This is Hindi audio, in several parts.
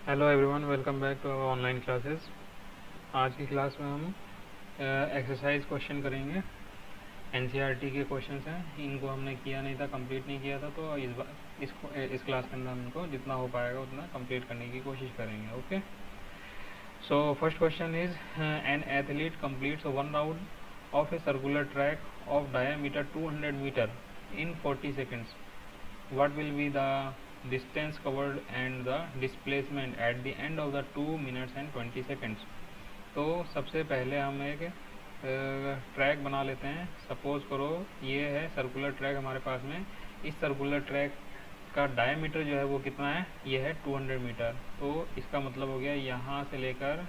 Hello everyone, welcome back to our online classes. आज की क्लास में हम एक्सरसाइज क्वेश्चन करेंगे। एनसीईआरटी के क्वेश्चंस हैं, इनको हमने किया नहीं था, कंप्लीट नहीं किया था, तो इस क्लास के अंदर हम इनको जितना हो पाएगा उतना कंप्लीट करने की कोशिश करेंगे। Okay, so first question is an athlete completes one round of a circular track of diameter 200 metre in 40 seconds. What will be the distance covered and the displacement at the end of the 2 minutes and 20 seconds? तो सबसे पहले हम एक ट्रैक बना लेते हैं। सपोज करो ये है सर्कुलर ट्रैक हमारे पास में। इस सर्कुलर ट्रैक का डायमीटर जो है वो कितना है, ये है 200 मीटर। तो इसका मतलब हो गया यहाँ से लेकर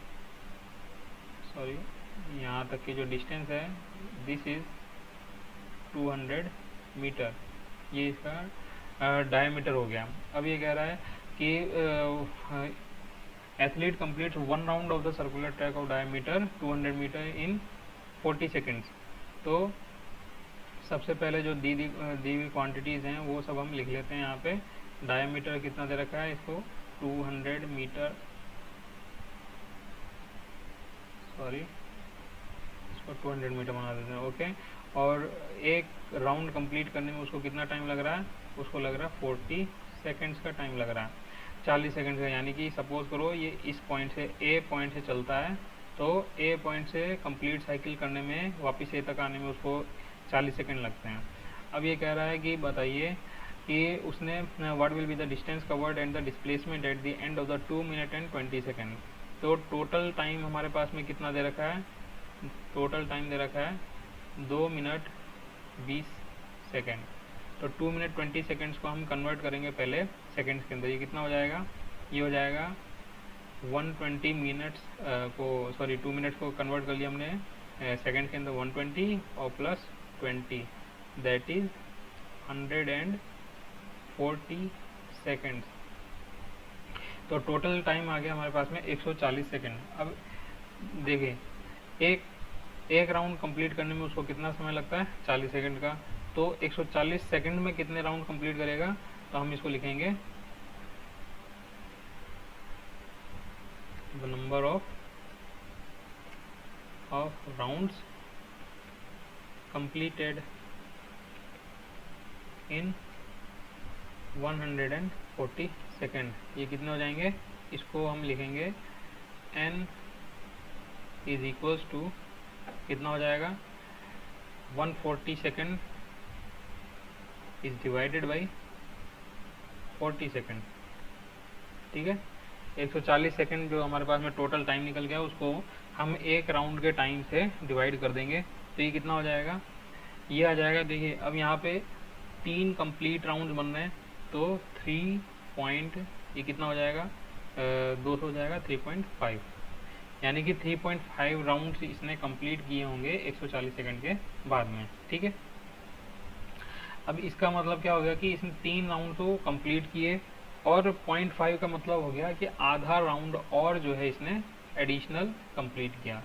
यहाँ तक की जो डिस्टेंस है, दिस इज 200 मीटर। ये इसका डायमीटर हो गया। अब ये कह रहा है कि athlete completes one round of the circular track of diameter 200 metre in 40 seconds. तो सबसे पहले जो दी हुई क्वांटिटीज़ हैं वो सब हम लिख लेते हैं यहाँ पे। डायमीटर कितना दे रखा है, इसको 200 मीटर, इसको 200 मीटर बना देते हैं। ओके, और एक राउंड कंप्लीट करने में उसको कितना टाइम लग रहा है, उसको लग रहा है 40 सेकेंड्स का टाइम लग रहा है, 40 सेकेंड का। यानी कि सपोज करो ये इस पॉइंट से, ए पॉइंट से चलता है, तो ए पॉइंट से कंप्लीट साइकिल करने में, वापस ए तक आने में उसको 40 सेकेंड लगते हैं। अब ये कह रहा है कि बताइए कि उसने what will be the distance covered and the displacement at the end of the 2 minute and 20 second. तो टोटल टाइम हमारे पास में कितना दे रखा है, टोटल टाइम दे रखा है 2 मिनट 20 सेकेंड। तो 2 मिनट 20 सेकेंड्स को हम कन्वर्ट करेंगे पहले सेकेंड्स के अंदर। ये कितना हो जाएगा, ये हो जाएगा 120 मिनट्स को, 2 मिनट्स को कन्वर्ट कर लिया हमने सेकेंड के अंदर 120 और प्लस 20, दैट इज 140 सेकेंड्स। तो टोटल टाइम आ गया हमारे पास में 140 सेकेंड। अब देखिए एक राउंड कंप्लीट करने में उसको कितना समय लगता है, 40 सेकेंड का। तो 140 सेकेंड में कितने राउंड कंप्लीट करेगा, तो हम इसको लिखेंगे the number of rounds completed in 140 second. ये कितने हो जाएंगे, इसको हम लिखेंगे n इज इक्वल्स टू, कितना हो जाएगा, 140 second is divided by 40 second. ठीक है, 140 सेकेंड जो हमारे पास में टोटल टाइम निकल गया, उसको हम एक राउंड के टाइम से डिवाइड कर देंगे। तो ये कितना हो जाएगा, ये आ जाएगा। देखिए अब यहाँ पे 3 कंप्लीट राउंड बन रहे हैं, तो 3 पॉइंट, ये कितना हो जाएगा, 200 हो जाएगा, 3.5, यानी कि 3.5 राउंड इसने कंप्लीट किए होंगे 140 सेकंड के बाद में। ठीक है, अब इसका मतलब क्या हो गया कि इसने 3 राउंड को कंप्लीट किए, और 0.5 का मतलब हो गया कि आधा राउंड और जो है इसने एडिशनल कंप्लीट किया।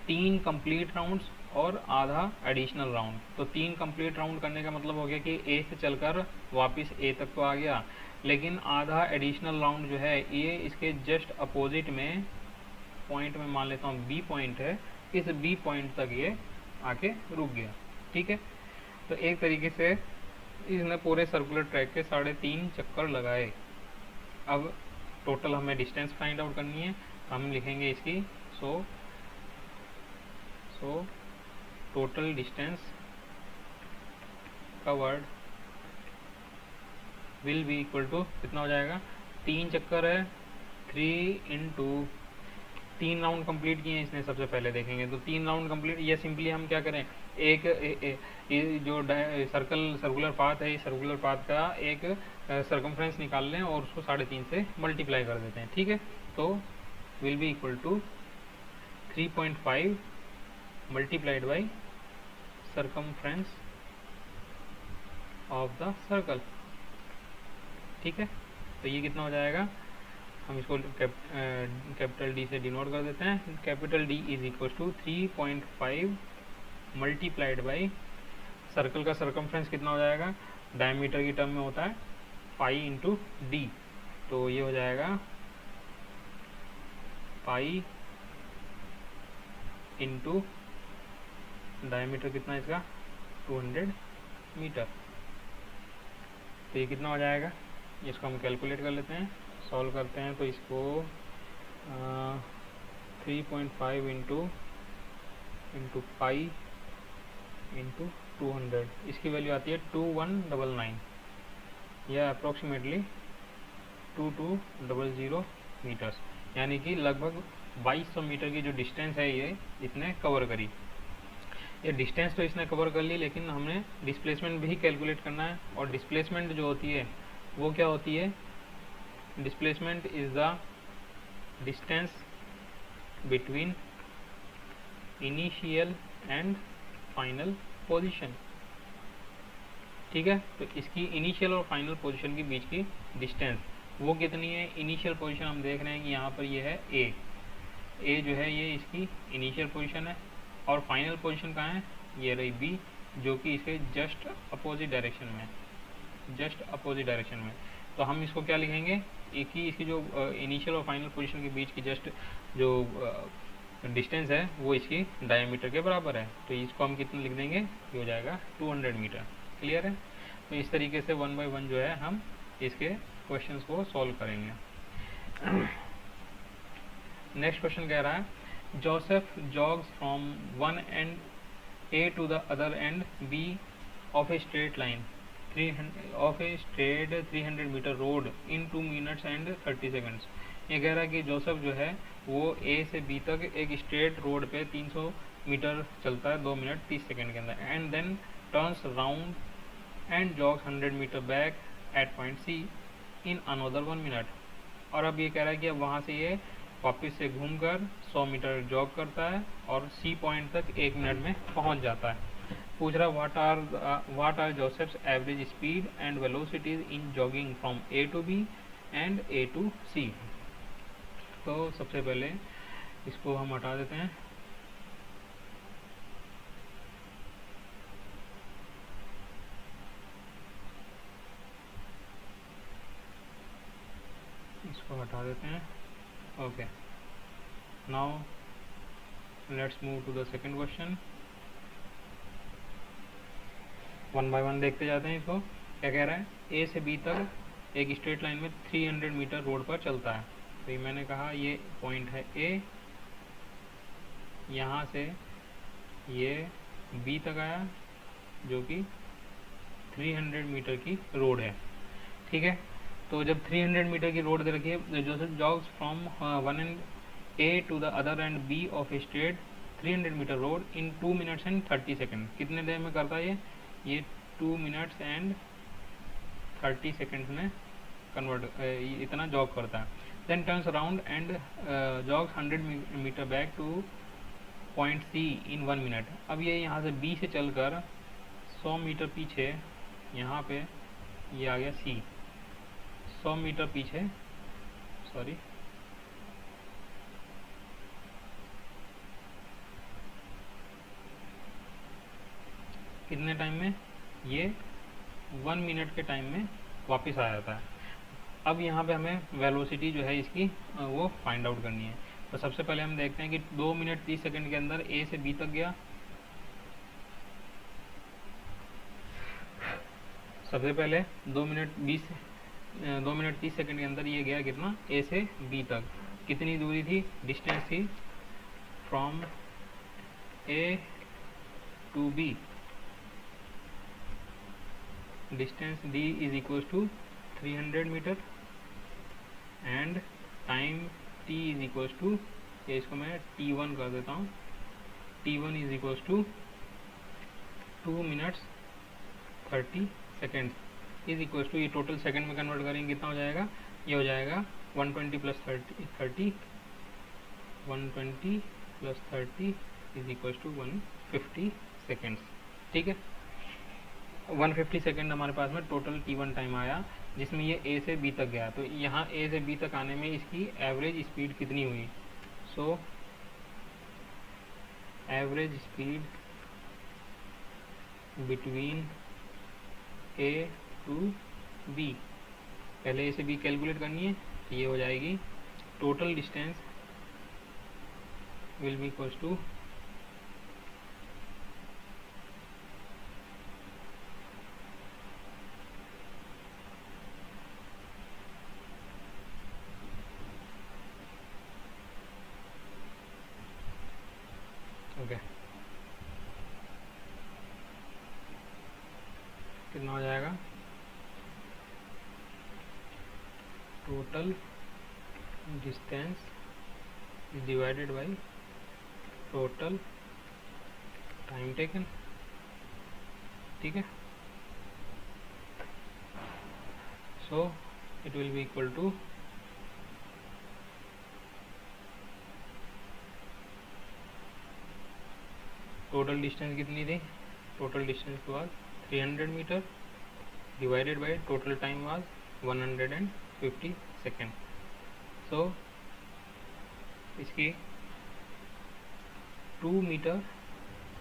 3 कंप्लीट राउंड्स और आधा एडिशनल राउंड। तो 3 कंप्लीट राउंड करने का मतलब हो गया कि ए से चलकर वापस ए तक तो आ गया, लेकिन आधा एडिशनल राउंड जो है ये इसके जस्ट अपोजिट में पॉइंट में मान लेता हूँ बी पॉइंट है, इस बी पॉइंट तक ये आके रुक गया। ठीक है, तो एक तरीके से इसने पूरे सर्कुलर ट्रैक के 3.5 चक्कर लगाए। अब टोटल हमें डिस्टेंस फाइंड आउट करनी है, हम लिखेंगे इसकी so total distance covered will be equal to, कितना हो जाएगा, 3 चक्कर है, 3 इंटू 3 राउंड कंप्लीट किए हैं इसने सबसे पहले देखेंगे। तो 3 राउंड कंप्लीट, या सिंपली हम क्या करें, जो सर्कुलर पाथ है, इस सर्कुलर पाथ का एक सर्कमफ्रेंस निकाल लें और उसको 3.5 से मल्टीप्लाई कर देते हैं। ठीक है, तो will be equal to 3.5 multiplied by circumference of the circle. ठीक है, तो ये कितना हो जाएगा, हम इसको कैपिटल डी से डिनोट कर देते हैं। Capital D is equal to 3.5 multiplied by circle का सर्कमफ्रेंस कितना हो जाएगा, डायमीटर की टर्म में होता है पाई इंटू डी, तो ये हो जाएगा पाई इंटू डायमीटर कितना इसका 200 मीटर। तो ये कितना हो जाएगा, इसको हम कैलकुलेट कर लेते हैं, सॉल्व करते हैं। तो इसको 3.5 इंटू पाई इंटू 200, इसकी वैल्यू आती है 2199 या अप्रोक्सीमेटली 2200 मीटर्स, यानी कि लगभग 2200 मीटर की जो डिस्टेंस है ये इसने कवर करी। ये डिस्टेंस तो इसने कवर कर ली, लेकिन हमने डिस्प्लेसमेंट भी कैलकुलेट करना है। और डिस्प्लेसमेंट जो होती है वो क्या होती है, displacement is the distance between initial and final position. ठीक है, तो इसकी इनिशियल और फाइनल पोजीशन के बीच की डिस्टेंस वो कितनी है। इनिशियल पोजीशन हम देख रहे हैं कि यहाँ पर ये है ए जो है ये इसकी इनिशियल पोजीशन है, और फाइनल पोजीशन कहाँ है, ये रही बी, जो कि इसके जस्ट अपोजिट डायरेक्शन में, जस्ट अपोजिट डायरेक्शन में। तो हम इसको क्या लिखेंगे, एक ही इसकी जो इनिशियल और फाइनल पोजीशन के बीच की जस्ट जो डिस्टेंस है वो इसकी डायमीटर के बराबर है। तो इसको हम कितना लिख देंगे, ये हो जाएगा 200 मीटर। क्लियर है। तो इस तरीके से 1 बाय 1 जो है हम इसके क्वेश्चंस को सॉल्व करेंगे। नेक्स्ट क्वेश्चन कह रहा है, Joseph jogs from one end A to the other end B of a straight line 300 metre road in 2 minutes and 30 seconds. ये कह रहा है कि जोसेफ जो है वो ए से बी तक एक स्ट्रेट रोड पे 300 मीटर चलता है 2 मिनट 30 सेकेंड के अंदर, and then turns round and jogs 100 metre back at point C in another 1 minute. और अब ये कह रहा है कि अब वहाँ से ये वापस से घूमकर 100 मीटर जॉग करता है और सी पॉइंट तक 1 मिनट में पहुँच जाता है। पूछ रहा what are Joseph's average speed and velocities in jogging from A to B and A to C. तो सबसे पहले इसको हम हटा देते हैं। इसको हटा देते हैं। Okay, now let's move to the second question. 1 by 1 देखते जाते हैं। इसको क्या कह रहा है, ए से बी तक एक स्ट्रेट लाइन में 300 मीटर रोड पर चलता है। तो ये मैंने कहा ये पॉइंट है ए, यहाँ से ये बी तक आया जो कि 300 मीटर की रोड है। ठीक है, तो जब 300 मीटर की रोड दे रखी है, Joseph jogs from one end A to the other end B of a straight 300 metre road in 2 minutes and 30 second. कितने देर में करता है ये 2 मिनट्स एंड 30 सेकेंड्स में कन्वर्ट इतना जॉग करता है। Then turns around and jogs 100 metre back to point C in 1 minute. अब ये यहाँ से बी से चलकर 100 मीटर पीछे, यहाँ पे ये आ गया सी, 100 मीटर पीछे, सॉरी कितने टाइम में, ये 1 मिनट के टाइम में वापस आ जाता है। अब यहाँ पे हमें वेलोसिटी जो है इसकी वो फाइंड आउट करनी है। तो सबसे पहले हम देखते हैं कि 2 मिनट 30 सेकंड के अंदर ए से बी तक गया। सबसे पहले 2 मिनट 30 सेकंड के अंदर ये गया कितना, ए से बी तक। कितनी दूरी थी, डिस्टेंस थी from A to B, distance D is equal to 300 metre and time t is equal to, इसको मैं t1 कर देता हूँ, t1 is equal to 2 minutes 30 seconds is equal to, ये टोटल सेकंड में कन्वर्ट करेंगे कितना हो जाएगा, ये हो जाएगा 120 plus 30 120 plus 30 is equal to 150 seconds. ठीक है, 150 सेकेंड हमारे पास में टोटल t1 टाइम आया, जिसमें ये a से b तक गया। तो यहाँ a से b तक आने में इसकी एवरेज स्पीड कितनी हुई, so average speed between a to b, पहले a से b कैलकुलेट करनी है। तो ये हो जाएगी total distance will be equals to okay कितना हो जाएगा total distance is divided by total time taken, ठीक है. So it will be equal to total distance कितनी थी, total distance was 300 metre divided by total time was 150 second. So इसकी 2 मीटर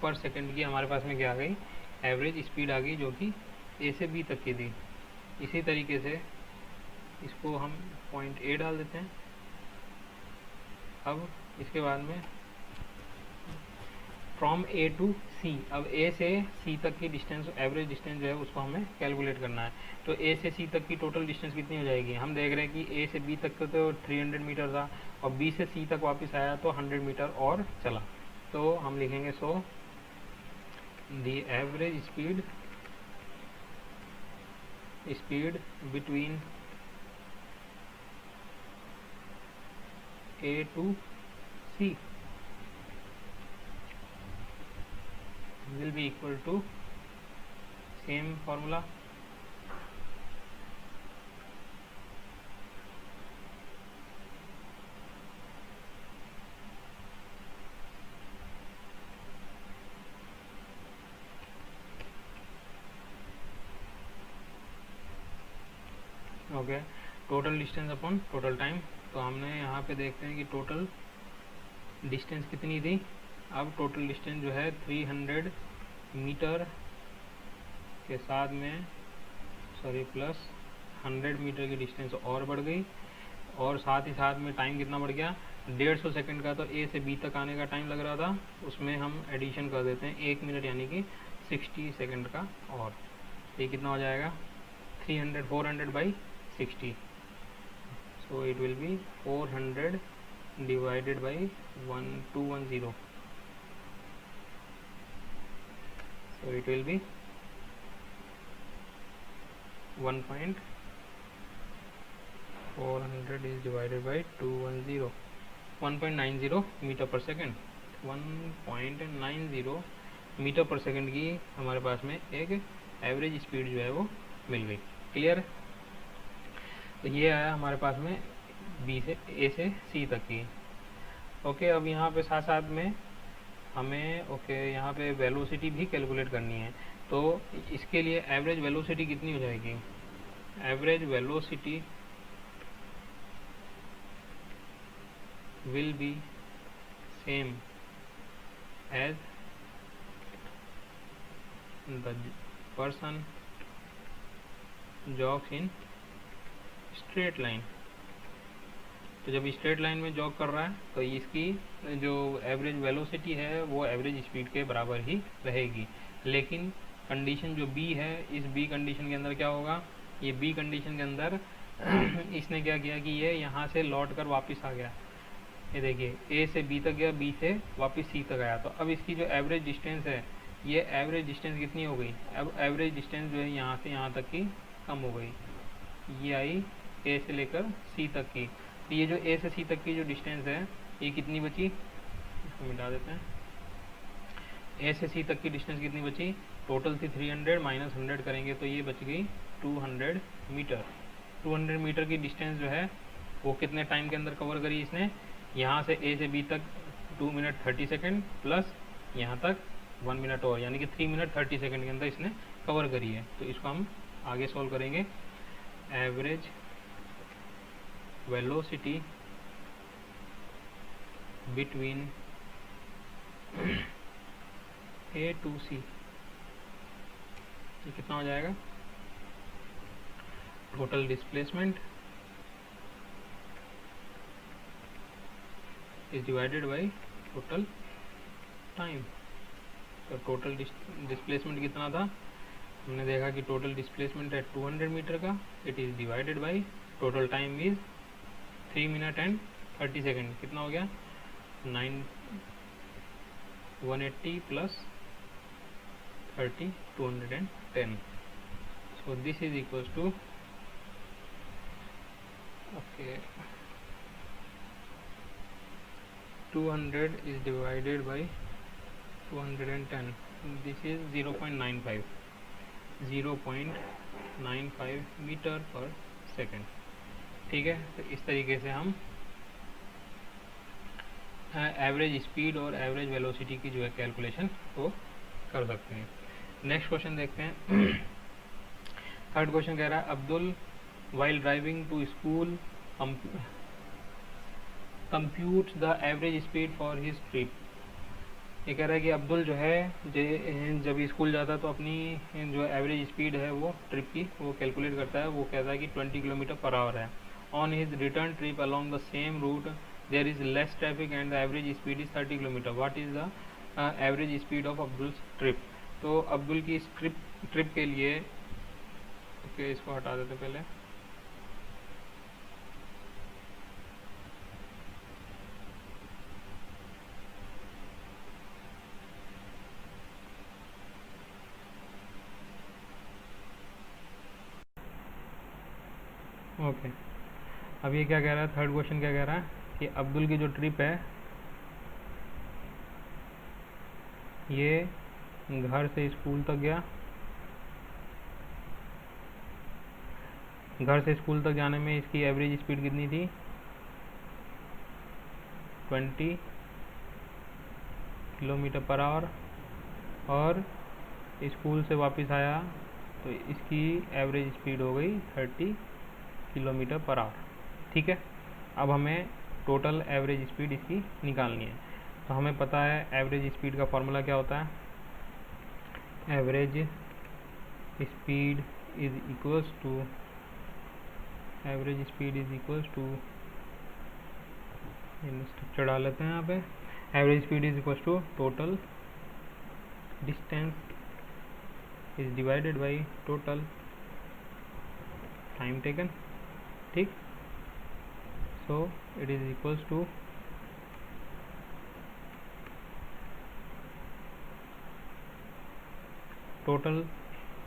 पर सेकेंड की हमारे पास में क्या आ गई, एवरेज स्पीड आ गई, जो कि ए से बी तक की थी. इसी तरीके से इसको हम पॉइंट ए डाल देते हैं. अब इसके बाद में फ्रॉम ए टू सी, अब ए से सी तक की डिस्टेंस, एवरेज डिस्टेंस जो है उसको हमें कैलकुलेट करना है. तो ए से सी तक की टोटल डिस्टेंस कितनी हो जाएगी, हम देख रहे हैं कि ए से बी तक तो 300 मीटर था और बी से सी तक वापस आया तो 100 मीटर और चला. तो हम लिखेंगे so the average speed between A to C will be equal to same formula okay. Total distance upon total time. तो हमने यहाँ पे देखते हैं कि टोटल डिस्टेंस कितनी थी. अब टोटल डिस्टेंस जो है 300 मीटर के साथ में प्लस 100 मीटर की डिस्टेंस और बढ़ गई और साथ ही साथ में टाइम कितना बढ़ गया, 150 सेकंड का तो ए से बी तक आने का टाइम लग रहा था, उसमें हम एडिशन कर देते हैं 1 मिनट यानी कि 60 सेकंड का. और ये कितना हो जाएगा 400 by 60. So it will be 400 divided by 1210. So it will be 400 is divided by 210, 1.90 metre per second. 1.90 metre per second की हमारे पास में एक एवरेज स्पीड जो है वो मिल गई. क्लियर. तो ये आया हमारे पास में बी से ए से सी तक की. ओके. अब यहाँ पे साथ साथ में हमें यहाँ पे वेलोसिटी भी कैलकुलेट करनी है. तो इसके लिए एवरेज वेलोसिटी कितनी हो जाएगी, average velocity will be same as the person jogs in straight line. तो जब स्ट्रेट लाइन में जॉग कर रहा है तो इसकी जो एवरेज वेलोसिटी है वो एवरेज स्पीड के बराबर ही रहेगी. लेकिन कंडीशन जो बी है, इस बी कंडीशन के अंदर क्या होगा, ये बी कंडीशन के अंदर इसने क्या किया कि ये यहाँ से लौट कर वापस आ गया. ये देखिए ए से बी तक गया, बी से वापस सी तक आया. तो अब इसकी जो एवरेज डिस्टेंस है, ये एवरेज डिस्टेंस कितनी हो गई, अब एवरेज डिस्टेंस जो है यहाँ से यहाँ तक की कम हो गई. ये आई ए से लेकर सी तक की. तो ये जो ए से सी तक की जो डिस्टेंस है ये कितनी बची, इसको मिटा देते हैं. ए से सी तक की डिस्टेंस कितनी बची, टोटल थी 300 माइनस 100 करेंगे तो ये बच गई 200 मीटर. 200 मीटर की डिस्टेंस जो है वो कितने टाइम के अंदर कवर करी इसने, यहाँ से ए से बी तक 2 मिनट 30 सेकेंड प्लस यहाँ तक 1 मिनट और, यानी कि 3 मिनट 30 सेकेंड के अंदर इसने कवर करी है. तो इसको हम आगे सॉल्व करेंगे. Average velocity between A to C, ये कितना हो जाएगा, total displacement is divided by total time. तो टोटल डिस्प्लेसमेंट कितना था, हमने देखा कि टोटल डिस्प्लेसमेंट है 200 मीटर का, it is divided by total time is 3 minute and 30 second. कितना हो गया 180 plus 30 210। So this is equals to okay 200 is divided by 210, this is 0.95 metre per second. ठीक है, तो इस तरीके से हम एवरेज स्पीड और एवरेज वेलोसिटी की जो है कैलकुलेशन वो कर सकते हैं। नेक्स्ट क्वेश्चन देखते हैं। थर्ड क्वेश्चन कह रहा है Abdul while driving to school compute the average speed for his trip. ये कह रहा है कि अब्दुल जो है जब स्कूल जाता है तो अपनी जो एवरेज स्पीड है वो ट्रिप की वो कैलकुलेट करता है। वो कहता है कि 20 किलोमीटर पर आवर है। On his return trip along the same route there is less traffic and the average speed is 30 kilometre. What is the average speed of Abdul's trip. तो अब्दुल की इस ट्रिप के लिए ओके इसको हटा देते पहले। ओके अब ये क्या कह रहा है, थर्ड क्वेश्चन क्या कह रहा है कि अब्दुल की जो ट्रिप है ये घर से स्कूल तक गया। घर से स्कूल तक जाने में इसकी एवरेज स्पीड कितनी थी 20 किलोमीटर पर आवर, और स्कूल से वापस आया तो इसकी एवरेज स्पीड हो गई 30 किलोमीटर पर आवर। ठीक है, अब हमें टोटल एवरेज स्पीड इसकी निकालनी है। तो हमें पता है एवरेज स्पीड का फॉर्मूला क्या होता है, average speed is equals to structure डाल लेते हैं यहाँ पे। Average speed is equals to total distance is divided by total time taken. ठीक, so it is equals to total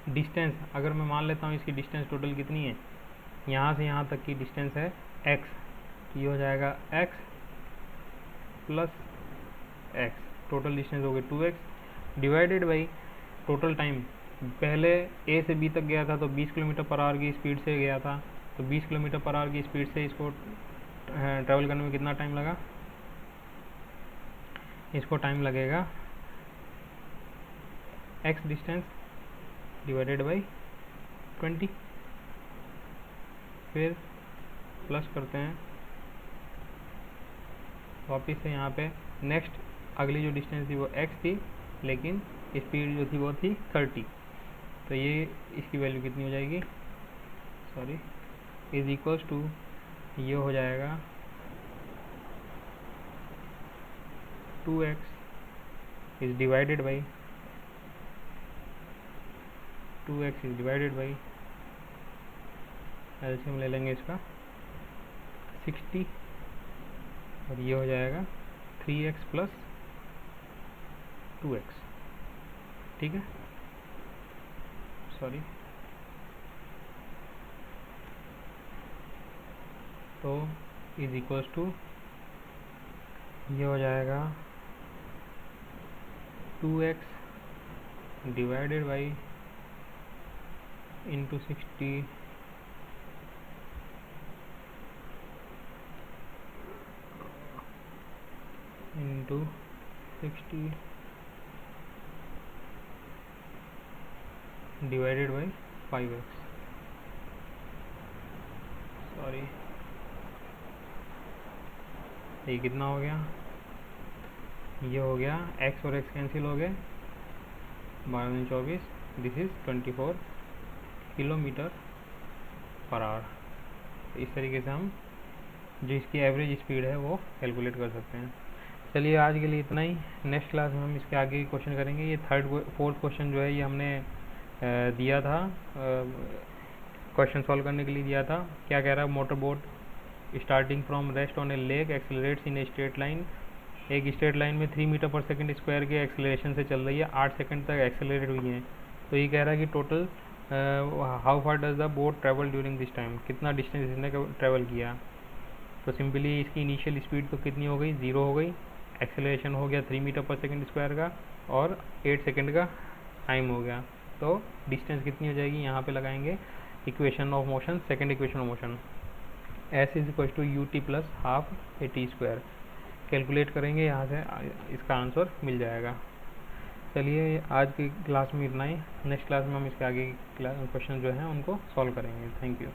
distance. अगर मैं मान लेता हूँ इसकी डिस्टेंस टोटल कितनी है, यहाँ से यहाँ तक की डिस्टेंस है x, ये हो जाएगा x plus x, total distance हो गई 2x divided by total time. पहले A से B तक गया था तो 20 किलोमीटर पर आवर की स्पीड से गया था, तो 20 किलोमीटर पर आवर की स्पीड से इसको ट्रैवल करने में कितना टाइम लगा, इसको टाइम लगेगा x डिस्टेंस डिवाइडेड बाई 20। फिर प्लस करते हैं वापस से यहाँ पे नेक्स्ट अगली जो डिस्टेंस थी वो x थी, लेकिन स्पीड जो थी वो थी 30। तो ये इसकी वैल्यू कितनी हो जाएगी, सॉरी, इज इक्वल्स टू ये हो जाएगा 2x is divided by LCM ले लेंगे इसका 60, और ये हो जाएगा 3x प्लस 2x। ठीक है, सॉरी, तो इज इक्वल्स टू ये हो जाएगा 2x divided by into 60 into 60 divided by 5x। Sorry, ये कितना हो गया, ये हो गया x और x कैंसिल हो गए, 12 24, this is 24 kilometre per our. तो इस तरीके से हम जो इसकी एवरेज स्पीड है वो कैलकुलेट कर सकते हैं। चलिए आज के लिए इतना ही। नेक्स्ट क्लास में हम इसके आगे क्वेश्चन करेंगे। ये फोर्थ क्वेश्चन जो है ये हमने दिया था, क्वेश्चन सॉल्व करने के लिए दिया था। क्या कह रहा है, motor boat starting from rest on A lake accelerates in A straight line. एक स्ट्रेट लाइन में 3 मीटर पर सेकंड स्क्वायर के एक्सेलरेशन से चल रही है, 8 सेकंड तक एक्सेलरेट हुई है। तो ये कह रहा है कि total how far does the boat travel during this time, कितना डिस्टेंस इसने ट्रेवल किया। तो सिंपली इसकी इनिशियल स्पीड तो कितनी हो गई, 0 हो गई। एक्सेलरेशन हो गया 3 मीटर पर सेकंड स्क्वायर का, और 8 सेकंड का टाइम हो गया। तो डिस्टेंस कितनी हो जाएगी, यहाँ पे लगाएंगे equation of motion, second equation of motion, s is equal to u t plus half a t square. Calculate करेंगे, यहाँ से इसका आंसर मिल जाएगा। चलिए आज की क्लास में इतना ही। नेक्स्ट क्लास में हम इसके आगे क्वेश्चन जो हैं उनको सॉल्व करेंगे। Thank you.